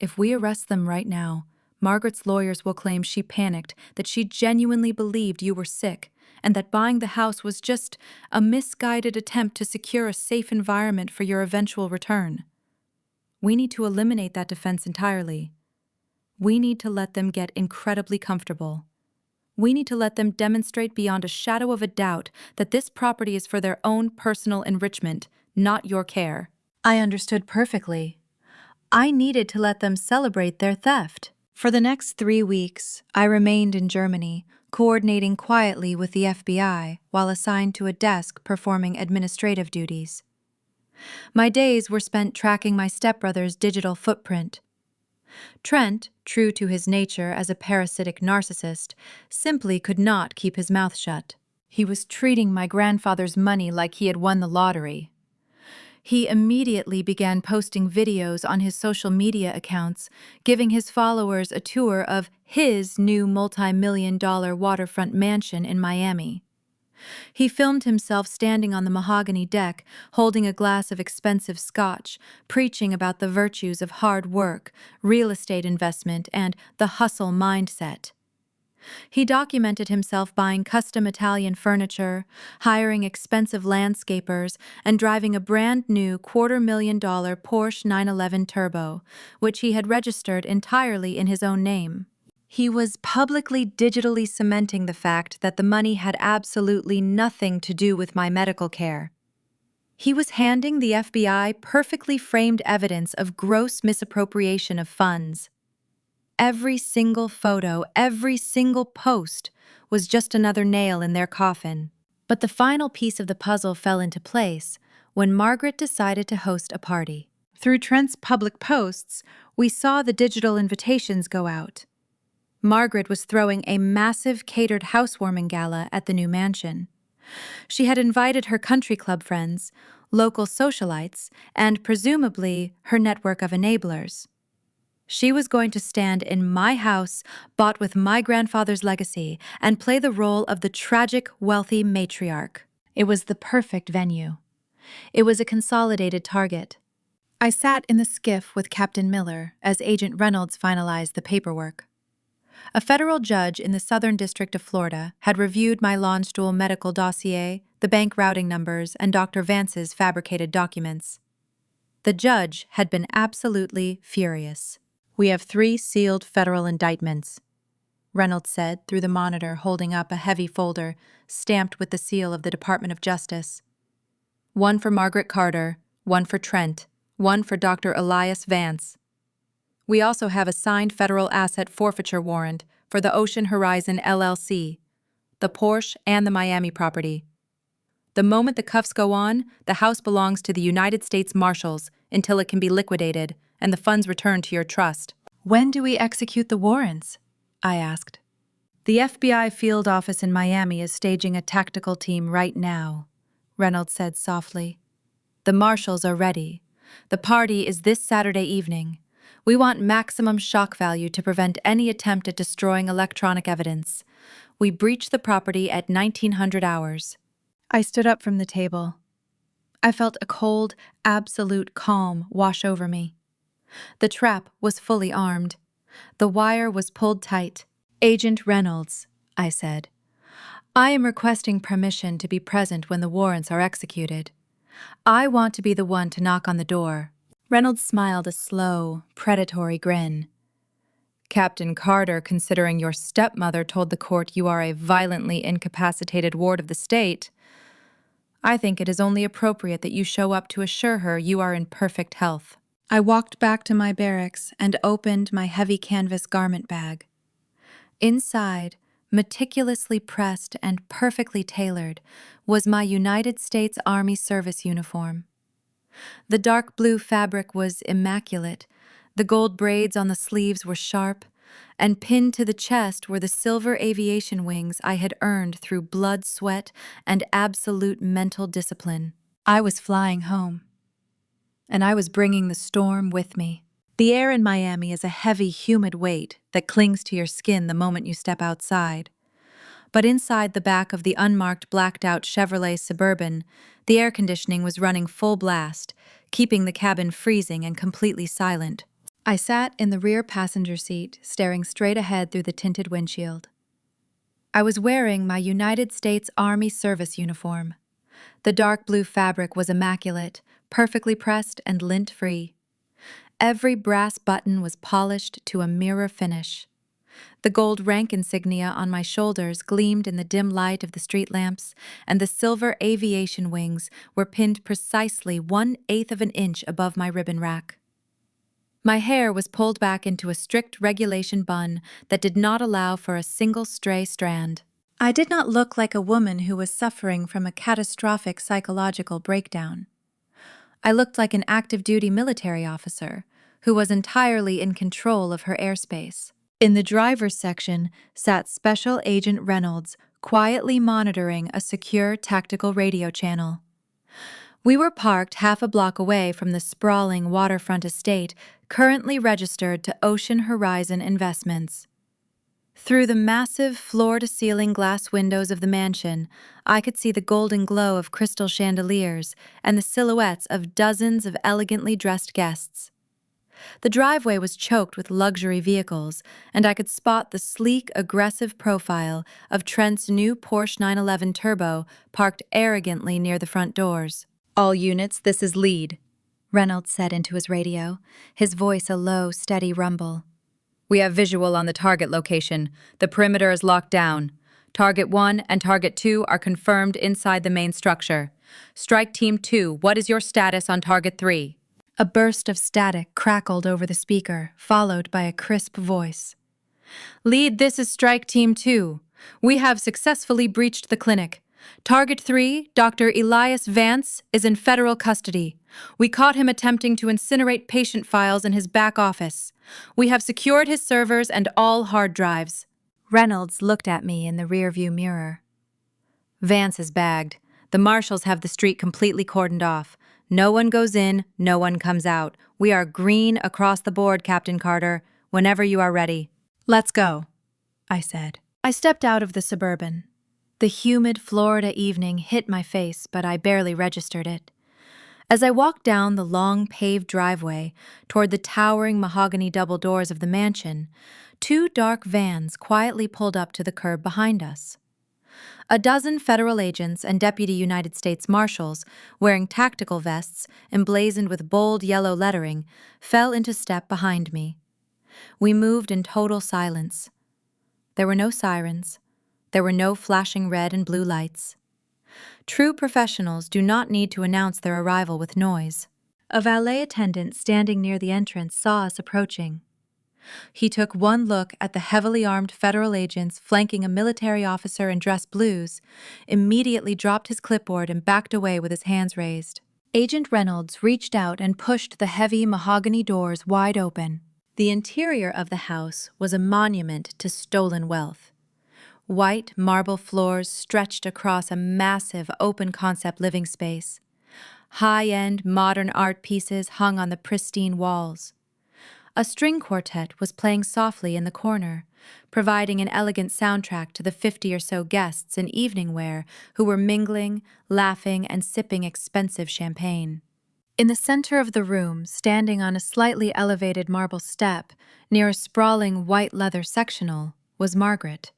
If we arrest them right now, Margaret's lawyers will claim she panicked, that she genuinely believed you were sick, and that buying the house was just a misguided attempt to secure a safe environment for your eventual return. We need to eliminate that defense entirely. We need to let them get incredibly comfortable. We need to let them demonstrate beyond a shadow of a doubt that this property is for their own personal enrichment, not your care." I understood perfectly. I needed to let them celebrate their theft. For the next 3 weeks, I remained in Germany, coordinating quietly with the FBI while assigned to a desk performing administrative duties. My days were spent tracking my stepbrother's digital footprint. Trent, true to his nature as a parasitic narcissist, simply could not keep his mouth shut. He was treating my grandfather's money like he had won the lottery. He immediately began posting videos on his social media accounts, giving his followers a tour of his new multi-million-dollar waterfront mansion in Miami. He filmed himself standing on the mahogany deck, holding a glass of expensive scotch, preaching about the virtues of hard work, real estate investment, and the hustle mindset. He documented himself buying custom Italian furniture, hiring expensive landscapers, and driving a brand-new $250,000 Porsche 911 Turbo, which he had registered entirely in his own name. He was publicly digitally cementing the fact that the money had absolutely nothing to do with my medical care. He was handing the FBI perfectly framed evidence of gross misappropriation of funds. Every single photo, every single post was just another nail in their coffin. But the final piece of the puzzle fell into place when Margaret decided to host a party. Through Trent's public posts, we saw the digital invitations go out. Margaret was throwing a massive catered housewarming gala at the new mansion. She had invited her country club friends, local socialites, and presumably her network of enablers. She was going to stand in my house, bought with my grandfather's legacy, and play the role of the tragic, wealthy matriarch. It was the perfect venue. It was a consolidated target. I sat in the skiff with Captain Miller as Agent Reynolds finalized the paperwork. A federal judge in the Southern District of Florida had reviewed my Lawnstool medical dossier, the bank routing numbers, and Dr. Vance's fabricated documents. The judge had been absolutely furious. "We have 3 sealed federal indictments," Reynolds said through the monitor, holding up a heavy folder stamped with the seal of the Department of Justice. "One for Margaret Carter, one for Trent, one for Dr. Elias Vance. We also have a signed federal asset forfeiture warrant for the Ocean Horizon LLC, the Porsche, and the Miami property. The moment the cuffs go on, the house belongs to the United States Marshals until it can be liquidated and the funds returned to your trust." "When do we execute the warrants?" I asked. "The FBI field office in Miami is staging a tactical team right now," Reynolds said softly. "The Marshals are ready. The party is this Saturday evening. We want maximum shock value to prevent any attempt at destroying electronic evidence. We breach the property at 1900 hours. I stood up from the table. I felt a cold, absolute calm wash over me. The trap was fully armed. The wire was pulled tight. "Agent Reynolds," I said, "I am requesting permission to be present when the warrants are executed. I want to be the one to knock on the door." Reynolds smiled a slow, predatory grin. "Captain Carter, considering your stepmother told the court you are a violently incapacitated ward of the state, I think it is only appropriate that you show up to assure her you are in perfect health." I walked back to my barracks and opened my heavy canvas garment bag. Inside, meticulously pressed and perfectly tailored, was my United States Army service uniform. The dark blue fabric was immaculate, the gold braids on the sleeves were sharp, and pinned to the chest were the silver aviation wings I had earned through blood, sweat, and absolute mental discipline. I was flying home, and I was bringing the storm with me. The air in Miami is a heavy, humid weight that clings to your skin the moment you step outside. But inside the back of the unmarked, blacked-out Chevrolet Suburban, the air conditioning was running full blast, keeping the cabin freezing and completely silent. I sat in the rear passenger seat, staring straight ahead through the tinted windshield. I was wearing my United States Army service uniform. The dark blue fabric was immaculate, perfectly pressed and lint-free. Every brass button was polished to a mirror finish. The gold rank insignia on my shoulders gleamed in the dim light of the street lamps, and the silver aviation wings were pinned precisely 1/8 of an inch above my ribbon rack. My hair was pulled back into a strict regulation bun that did not allow for a single stray strand. I did not look like a woman who was suffering from a catastrophic psychological breakdown. I looked like an active-duty military officer who was entirely in control of her airspace. In the driver's section sat Special Agent Reynolds, quietly monitoring a secure tactical radio channel. We were parked half a block away from the sprawling waterfront estate currently registered to Ocean Horizon Investments. Through the massive floor-to-ceiling glass windows of the mansion, I could see the golden glow of crystal chandeliers and the silhouettes of dozens of elegantly dressed guests. The driveway was choked with luxury vehicles, and I could spot the sleek, aggressive profile of Trent's new Porsche 911 Turbo parked arrogantly near the front doors. "All units, this is lead," Reynolds said into his radio, his voice a low, steady rumble. "We have visual on the target location. The perimeter is locked down. Target 1 and Target 2 are confirmed inside the main structure. Strike Team 2, what is your status on Target 3? A burst of static crackled over the speaker, followed by a crisp voice. "Lead, this is Strike Team 2. We have successfully breached the clinic. Target 3, Dr. Elias Vance, is in federal custody. We caught him attempting to incinerate patient files in his back office. We have secured his servers and all hard drives." Reynolds looked at me in the rearview mirror. "Vance is bagged. The marshals have the street completely cordoned off. No one goes in, no one comes out. We are green across the board, Captain Carter, whenever you are ready." "Let's go," I said. I stepped out of the Suburban. The humid Florida evening hit my face, but I barely registered it. As I walked down the long paved driveway toward the towering mahogany double doors of the mansion, 2 dark vans quietly pulled up to the curb behind us. A dozen federal agents and deputy United States Marshals, wearing tactical vests emblazoned with bold yellow lettering, fell into step behind me. We moved in total silence. There were no sirens. There were no flashing red and blue lights. True professionals do not need to announce their arrival with noise. A valet attendant standing near the entrance saw us approaching. He took one look at the heavily armed federal agents flanking a military officer in dress blues, immediately dropped his clipboard and backed away with his hands raised. Agent Reynolds reached out and pushed the heavy mahogany doors wide open. The interior of the house was a monument to stolen wealth. White marble floors stretched across a massive open-concept living space. High-end modern art pieces hung on the pristine walls. A string quartet was playing softly in the corner, providing an elegant soundtrack to the 50 or so guests in evening wear who were mingling, laughing, and sipping expensive champagne. In the center of the room, standing on a slightly elevated marble step near a sprawling white leather sectional, was Margaret.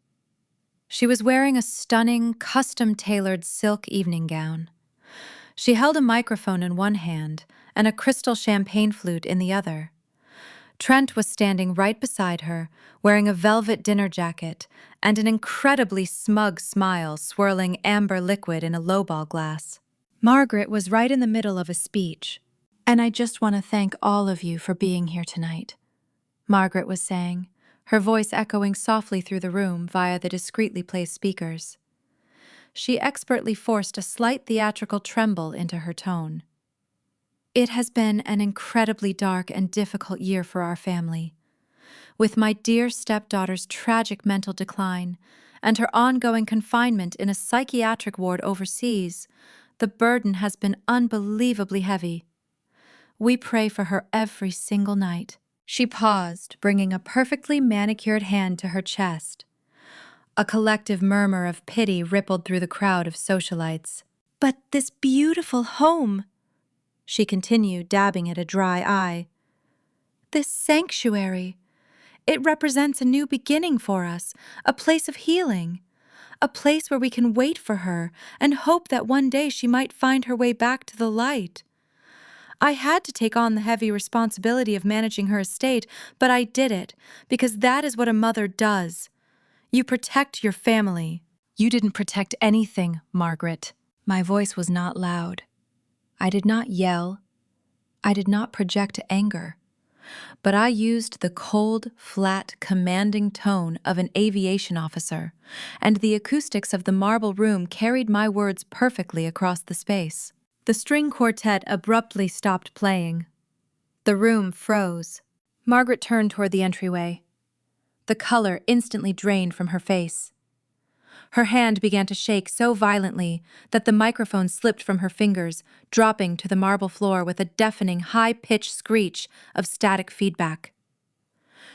She was wearing a stunning, custom-tailored silk evening gown. She held a microphone in one hand and a crystal champagne flute in the other. Trent was standing right beside her, wearing a velvet dinner jacket and an incredibly smug smile swirling amber liquid in a lowball glass. Margaret was right in the middle of a speech. "And I just want to thank all of you for being here tonight," Margaret was saying, her voice echoing softly through the room via the discreetly placed speakers. She expertly forced a slight theatrical tremble into her tone. "It has been an incredibly dark and difficult year for our family. With my dear stepdaughter's tragic mental decline and her ongoing confinement in a psychiatric ward overseas, the burden has been unbelievably heavy. We pray for her every single night." She paused, bringing a perfectly manicured hand to her chest. A collective murmur of pity rippled through the crowd of socialites. "But this beautiful home," she continued, dabbing at a dry eye. "This sanctuary. It represents a new beginning for us, a place of healing, a place where we can wait for her and hope that one day she might find her way back to the light. I had to take on the heavy responsibility of managing her estate, but I did it because that is what a mother does. You protect your family." "You didn't protect anything, Margaret." My voice was not loud. I did not yell. I did not project anger. But I used the cold, flat, commanding tone of an aviation officer, and the acoustics of the marble room carried my words perfectly across the space. The string quartet abruptly stopped playing. The room froze. Margaret turned toward the entryway. The color instantly drained from her face. Her hand began to shake so violently that the microphone slipped from her fingers, dropping to the marble floor with a deafening high-pitched screech of static feedback.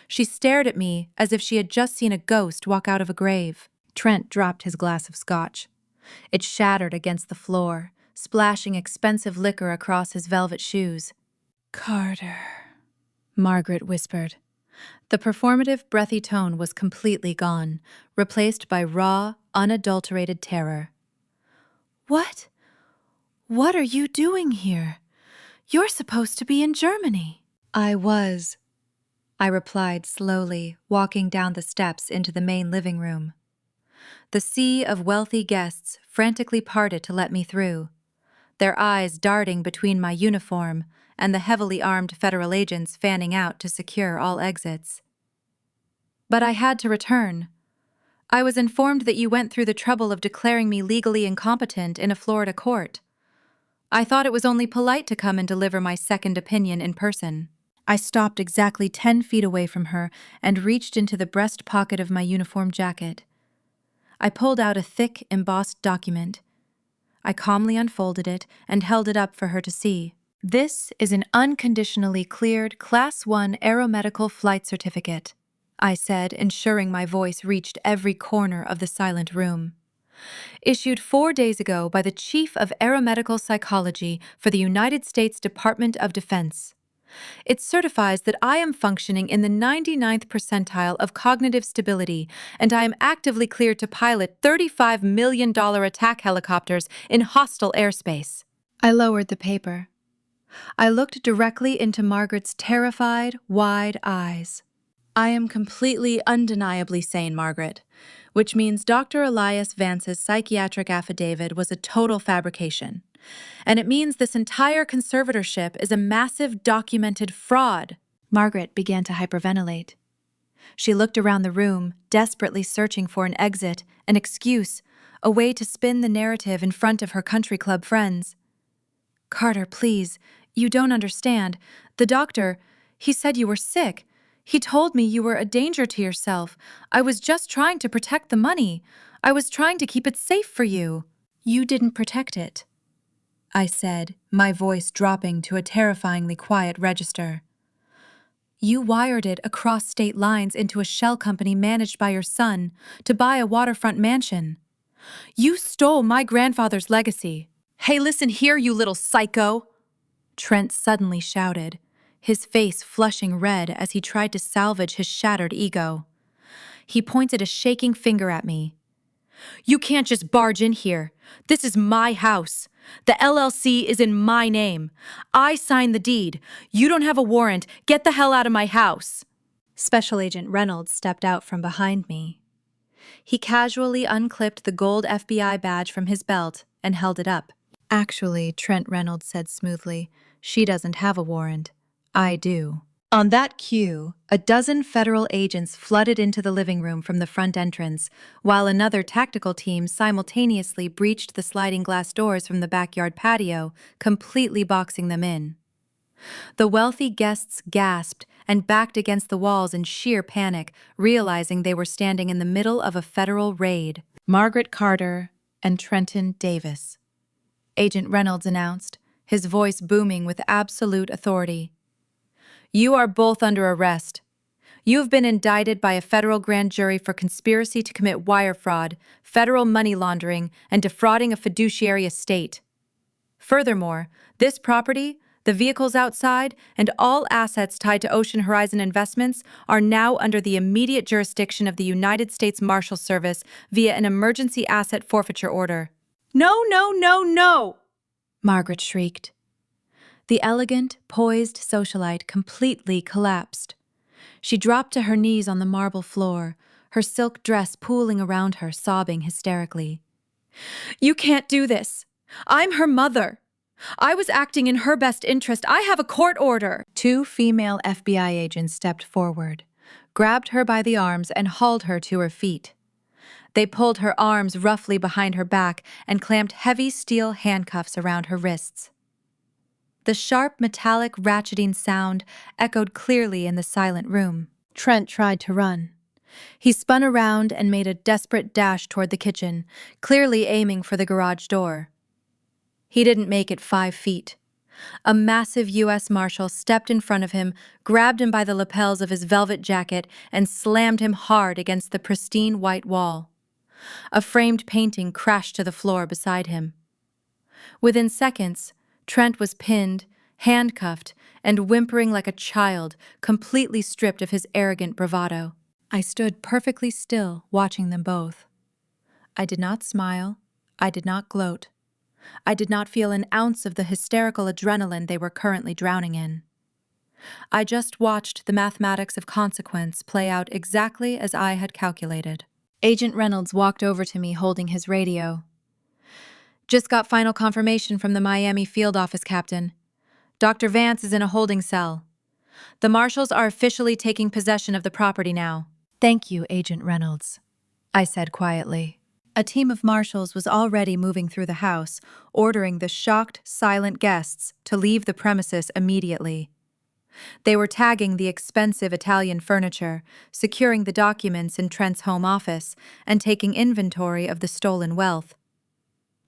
She stared at me as if she had just seen a ghost walk out of a grave. Trent dropped his glass of scotch. It shattered against the floor, splashing expensive liquor across his velvet shoes. "Carter," Margaret whispered. The performative, breathy tone was completely gone, replaced by raw, unadulterated terror. "What? What are you doing here? You're supposed to be in Germany." "I was," I replied slowly, walking down the steps into the main living room. The sea of wealthy guests frantically parted to let me through, their eyes darting between my uniform and the heavily armed federal agents fanning out to secure all exits. But I had to return. I was informed that you went through the trouble of declaring me legally incompetent in a Florida court. I thought it was only polite to come and deliver my second opinion in person. I stopped exactly 10 feet away from her and reached into the breast pocket of my uniform jacket. I pulled out a thick, embossed document. I calmly unfolded it and held it up for her to see. "This is an unconditionally cleared Class 1 aeromedical flight certificate," I said, ensuring my voice reached every corner of the silent room. "Issued 4 days ago by the Chief of Aeromedical Psychology for the United States Department of Defense. It certifies that I am functioning in the 99th percentile of cognitive stability, and I am actively cleared to pilot $35 million attack helicopters in hostile airspace." I lowered the paper. I looked directly into Margaret's terrified, wide eyes. "I am completely, undeniably sane, Margaret, which means Dr. Elias Vance's psychiatric affidavit was a total fabrication. And it means this entire conservatorship is a massive documented fraud." Margaret began to hyperventilate. She looked around the room, desperately searching for an exit, an excuse, a way to spin the narrative in front of her country club friends. "Carter, please, you don't understand. The doctor, he said you were sick. He told me you were a danger to yourself. I was just trying to protect the money. I was trying to keep it safe for you." "You didn't protect it," I said, my voice dropping to a terrifyingly quiet register. "You wired it across state lines into a shell company managed by your son to buy a waterfront mansion. You stole my grandfather's legacy." "Hey, listen here, you little psycho!" Trent suddenly shouted, his face flushing red as he tried to salvage his shattered ego. He pointed a shaking finger at me. "You can't just barge in here. This is my house. The LLC is in my name. I signed the deed. You don't have a warrant. Get the hell out of my house." Special Agent Reynolds stepped out from behind me. He casually unclipped the gold FBI badge from his belt and held it up. "Actually," Trent Reynolds said smoothly, "she doesn't have a warrant. I do." On that cue, a dozen federal agents flooded into the living room from the front entrance, while another tactical team simultaneously breached the sliding glass doors from the backyard patio, completely boxing them in. The wealthy guests gasped and backed against the walls in sheer panic, realizing they were standing in the middle of a federal raid. "Margaret Carter and Trenton Davis," Agent Reynolds announced, his voice booming with absolute authority. "You are both under arrest. You have been indicted by a federal grand jury for conspiracy to commit wire fraud, federal money laundering, and defrauding a fiduciary estate. Furthermore, this property, the vehicles outside, and all assets tied to Ocean Horizon Investments are now under the immediate jurisdiction of the United States Marshals Service via an emergency asset forfeiture order." "No, no, no, no!" Margaret shrieked. The elegant, poised socialite completely collapsed. She dropped to her knees on the marble floor, her silk dress pooling around her, sobbing hysterically. "You can't do this. I'm her mother. I was acting in her best interest. I have a court order." Two female FBI agents stepped forward, grabbed her by the arms, and hauled her to her feet. They pulled her arms roughly behind her back and clamped heavy steel handcuffs around her wrists. The sharp, metallic, ratcheting sound echoed clearly in the silent room. Trent tried to run. He spun around and made a desperate dash toward the kitchen, clearly aiming for the garage door. He didn't make it 5 feet. A massive U.S. Marshal stepped in front of him, grabbed him by the lapels of his velvet jacket, and slammed him hard against the pristine white wall. A framed painting crashed to the floor beside him. Within seconds, Trent was pinned, handcuffed, and whimpering like a child, completely stripped of his arrogant bravado. I stood perfectly still, watching them both. I did not smile. I did not gloat. I did not feel an ounce of the hysterical adrenaline they were currently drowning in. I just watched the mathematics of consequence play out exactly as I had calculated. Agent Reynolds walked over to me holding his radio. "Just got final confirmation from the Miami field office captain. Dr. Vance is in a holding cell. The marshals are officially taking possession of the property now." "Thank you, Agent Reynolds," I said quietly. A team of marshals was already moving through the house, ordering the shocked, silent guests to leave the premises immediately. They were tagging the expensive Italian furniture, securing the documents in Trent's home office, and taking inventory of the stolen wealth.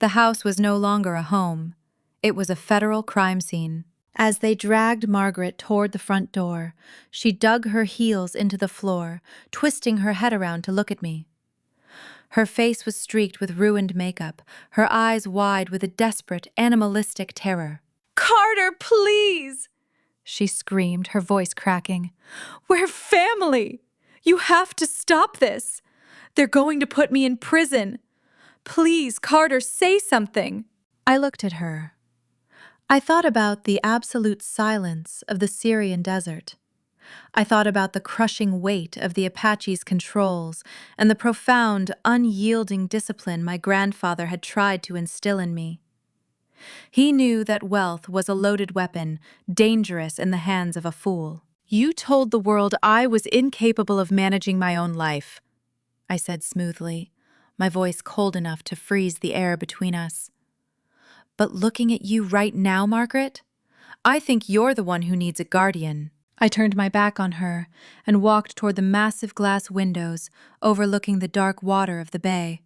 The house was no longer a home. It was a federal crime scene. As they dragged Margaret toward the front door, she dug her heels into the floor, twisting her head around to look at me. Her face was streaked with ruined makeup, her eyes wide with a desperate, animalistic terror. "Carter, please!" she screamed, her voice cracking. "We're family! You have to stop this! They're going to put me in prison! Please, Carter, say something!" I looked at her. I thought about the absolute silence of the Syrian desert. I thought about the crushing weight of the Apache's controls and the profound, unyielding discipline my grandfather had tried to instill in me. He knew that wealth was a loaded weapon, dangerous in the hands of a fool. "You told the world I was incapable of managing my own life," I said smoothly, my voice cold enough to freeze the air between us. "But looking at you right now, Margaret, I think you're the one who needs a guardian." I turned my back on her and walked toward the massive glass windows overlooking the dark water of the bay.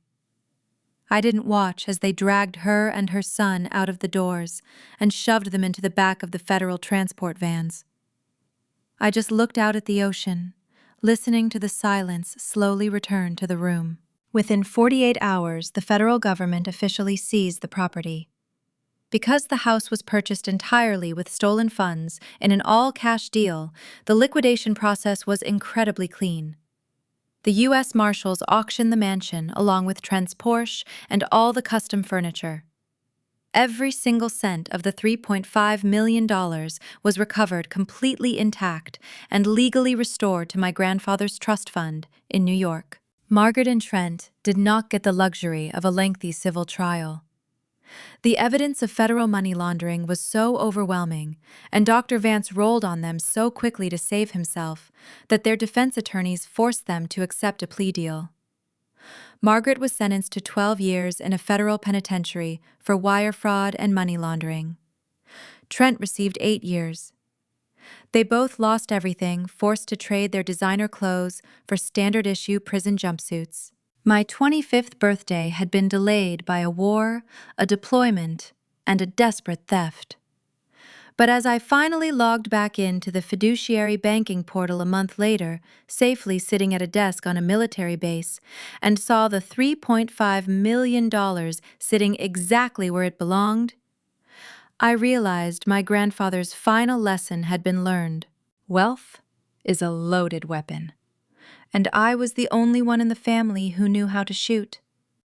I didn't watch as they dragged her and her son out of the doors and shoved them into the back of the federal transport vans. I just looked out at the ocean, listening to the silence slowly return to the room. Within 48 hours, the federal government officially seized the property. Because the house was purchased entirely with stolen funds in an all-cash deal, the liquidation process was incredibly clean. The U.S. Marshals auctioned the mansion along with Trent's Porsche and all the custom furniture. Every single cent of the $3.5 million was recovered completely intact and legally restored to my grandfather's trust fund in New York. Margaret and Trent did not get the luxury of a lengthy civil trial. The evidence of federal money laundering was so overwhelming, and Dr. Vance rolled on them so quickly to save himself, that their defense attorneys forced them to accept a plea deal. Margaret was sentenced to 12 years in a federal penitentiary for wire fraud and money laundering. Trent received 8 years. They both lost everything, forced to trade their designer clothes for standard-issue prison jumpsuits. My 25th birthday had been delayed by a war, a deployment, and a desperate theft. But as I finally logged back into the fiduciary banking portal a month later, safely sitting at a desk on a military base, and saw the $3.5 million sitting exactly where it belonged, I realized my grandfather's final lesson had been learned. Wealth is a loaded weapon. And I was the only one in the family who knew how to shoot.